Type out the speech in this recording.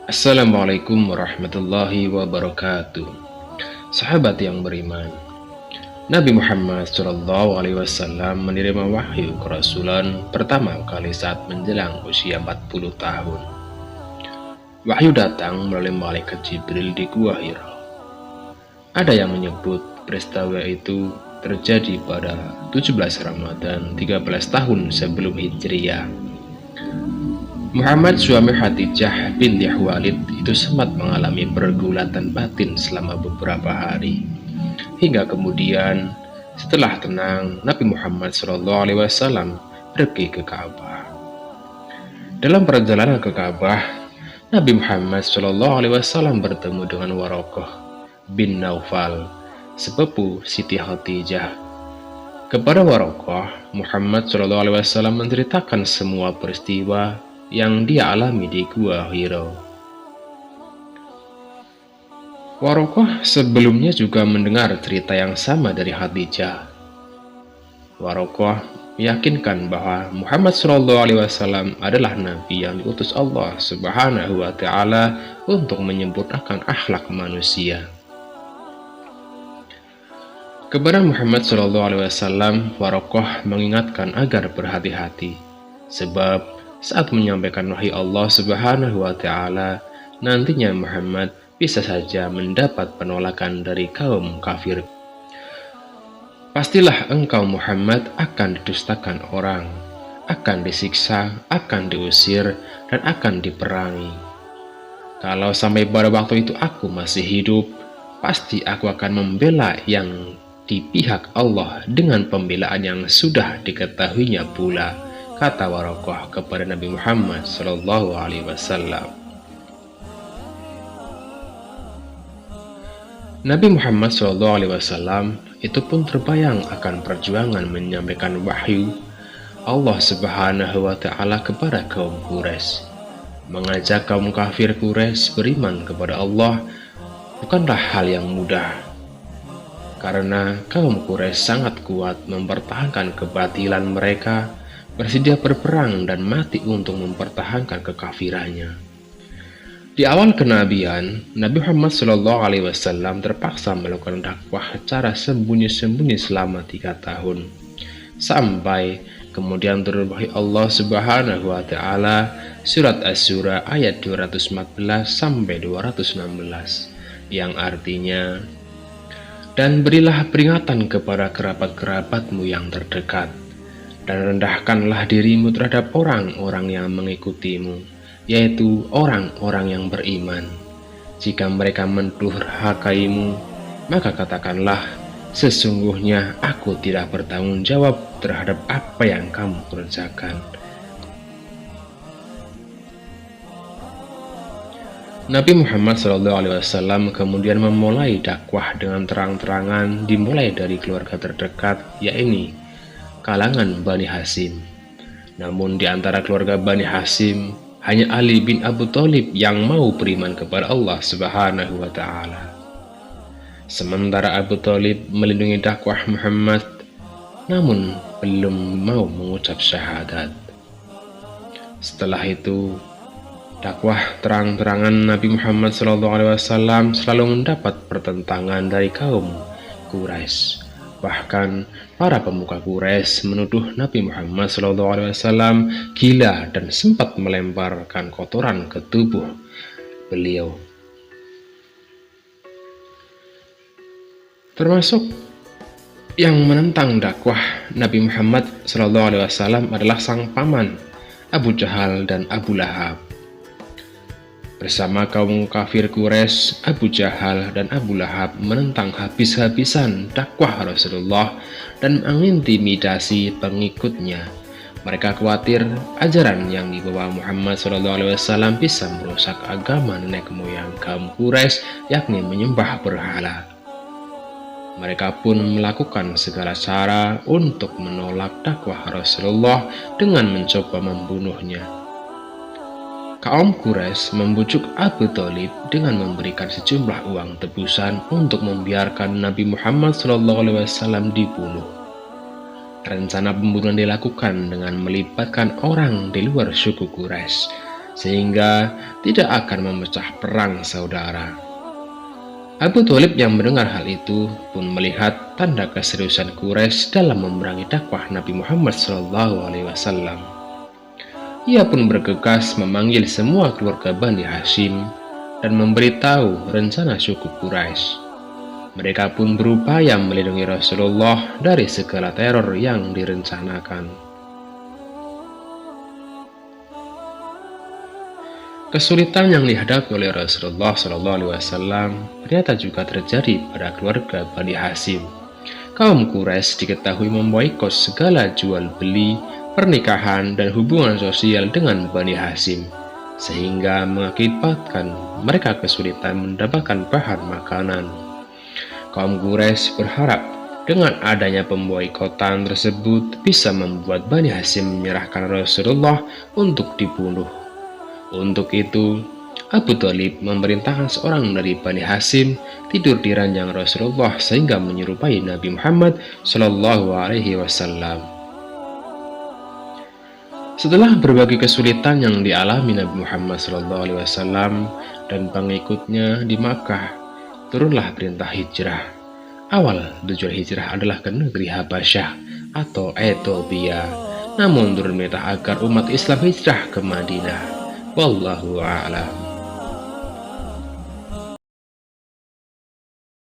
Assalamualaikum warahmatullahi wabarakatuh. Sahabat yang beriman, Nabi Muhammad SAW menerima wahyu kerasulan pertama kali saat menjelang usia 40 tahun. Wahyu datang melalui malaikat Jibril di Gua Hira. Ada yang menyebut peristiwa itu terjadi pada 17 Ramadan 13 tahun sebelum Hijriah. Muhammad, suami Khadijah binti Khuwailid, itu sempat mengalami pergulatan batin selama beberapa hari. Hingga kemudian, setelah tenang, Nabi Muhammad SAW pergi ke Ka'bah. Dalam perjalanan ke Ka'bah, Nabi Muhammad SAW bertemu dengan Waraqah bin Naufal, sepupu Siti Khadijah. Kepada Waraqah, Muhammad SAW menceritakan semua peristiwa yang dia alami di Gua Hira. Waraqah sebelumnya juga mendengar cerita yang sama dari Khadijah. Waraqah meyakinkan bahwa Muhammad SAW adalah nabi yang diutus Allah Subhanahu wa Ta'ala untuk menyempurnakan akhlak manusia. Kepada Muhammad SAW, Waraqah mengingatkan agar berhati-hati, sebab saat menyampaikan wahyu Allah Subhanahu wa Ta'ala, nantinya Muhammad bisa saja mendapat penolakan dari kaum kafir. Pastilah engkau Muhammad akan didustakan orang, akan disiksa, akan diusir, dan akan diperangi. Kalau sampai pada waktu itu aku masih hidup, pasti aku akan membela yang di pihak Allah dengan pembelaan yang sudah diketahuinya pula, kata Waraqah kepada Nabi Muhammad SAW. Nabi Muhammad SAW itu pun terbayang akan perjuangan menyampaikan wahyu Allah Subhanahu wa Ta'ala kepada kaum Quraisy. Mengajak kaum kafir Quraisy beriman kepada Allah bukanlah hal yang mudah, karena kaum Quraisy sangat kuat mempertahankan kebatilan mereka, bersedia berperang dan mati untuk mempertahankan kekafirannya. Di awal kenabian, Nabi Muhammad SAW terpaksa melakukan dakwah secara sembunyi-sembunyi selama 3 tahun, sampai kemudian turun wahyu Allah Subhanahu wa Ta'ala surat Asy-Syura ayat 214 sampai 216, yang artinya, dan berilah peringatan kepada kerabat-kerabatmu yang terdekat, dan rendahkanlah dirimu terhadap orang-orang yang mengikutimu, yaitu orang-orang yang beriman. Jika mereka mendurhakaimu, maka katakanlah, sesungguhnya aku tidak bertanggung jawab terhadap apa yang kamu kerjakan. Nabi Muhammad SAW kemudian memulai dakwah dengan terang-terangan, dimulai dari keluarga terdekat, yaitu kalangan Bani Hashim. Namun di antara keluarga Bani Hashim, hanya Ali bin Abu Thalib yang mau beriman kepada Allah Subhanahu wa Ta'ala. Sementara Abu Thalib melindungi dakwah Muhammad, namun belum mau mengucap syahadat. Setelah itu, dakwah terang-terangan Nabi Muhammad SAW selalu mendapat pertentangan dari kaum Quraisy. Bahkan para pemuka Quraisy menuduh Nabi Muhammad SAW gila dan sempat melemparkan kotoran ke tubuh beliau. Termasuk yang menentang dakwah Nabi Muhammad SAW adalah sang paman Abu Jahal dan Abu Lahab. Bersama kaum kafir Quraisy, Abu Jahal dan Abu Lahab menentang habis-habisan dakwah Rasulullah dan mengintimidasi pengikutnya. Mereka khawatir ajaran yang dibawa Muhammad SAW bisa merusak agama nenek moyang kaum Quraisy, yakni menyembah berhala. Mereka pun melakukan segala cara untuk menolak dakwah Rasulullah dengan mencoba membunuhnya. Kaum Quraisy membujuk Abu Thalib dengan memberikan sejumlah uang tebusan untuk membiarkan Nabi Muhammad SAW dibunuh. Rencana pembunuhan dilakukan dengan melibatkan orang di luar suku Quraisy, sehingga tidak akan memecah perang saudara. Abu Thalib yang mendengar hal itu pun melihat tanda keseriusan Quraisy dalam memerangi dakwah Nabi Muhammad SAW. Ia pun bergegas memanggil semua keluarga Bani Hashim dan memberitahu rencana suku Quraisy. Mereka pun berupaya melindungi Rasulullah dari segala teror yang direncanakan. Kesulitan yang dihadapi oleh Rasulullah SAW ternyata juga terjadi pada keluarga Bani Hashim. Kaum Quraisy diketahui memboikot segala jual beli, pernikahan, dan hubungan sosial dengan Bani Hashim, sehingga mengakibatkan mereka kesulitan mendapatkan bahan makanan. Kaum Quraisy berharap dengan adanya pemboikotan tersebut bisa membuat Bani Hashim menyerahkan Rasulullah untuk dibunuh. Untuk itu, Abu Thalib memerintahkan seorang dari Bani Hashim tidur di ranjang Rasulullah sehingga menyerupai Nabi Muhammad SAW. Setelah berbagai kesulitan yang dialami Nabi Muhammad SAW dan pengikutnya di Makkah, turunlah perintah hijrah. Awal tujuan hijrah adalah ke negeri Habasyah atau Ethiopia, namun turun perintah agar umat Islam hijrah ke Madinah. Wallahu a'lam.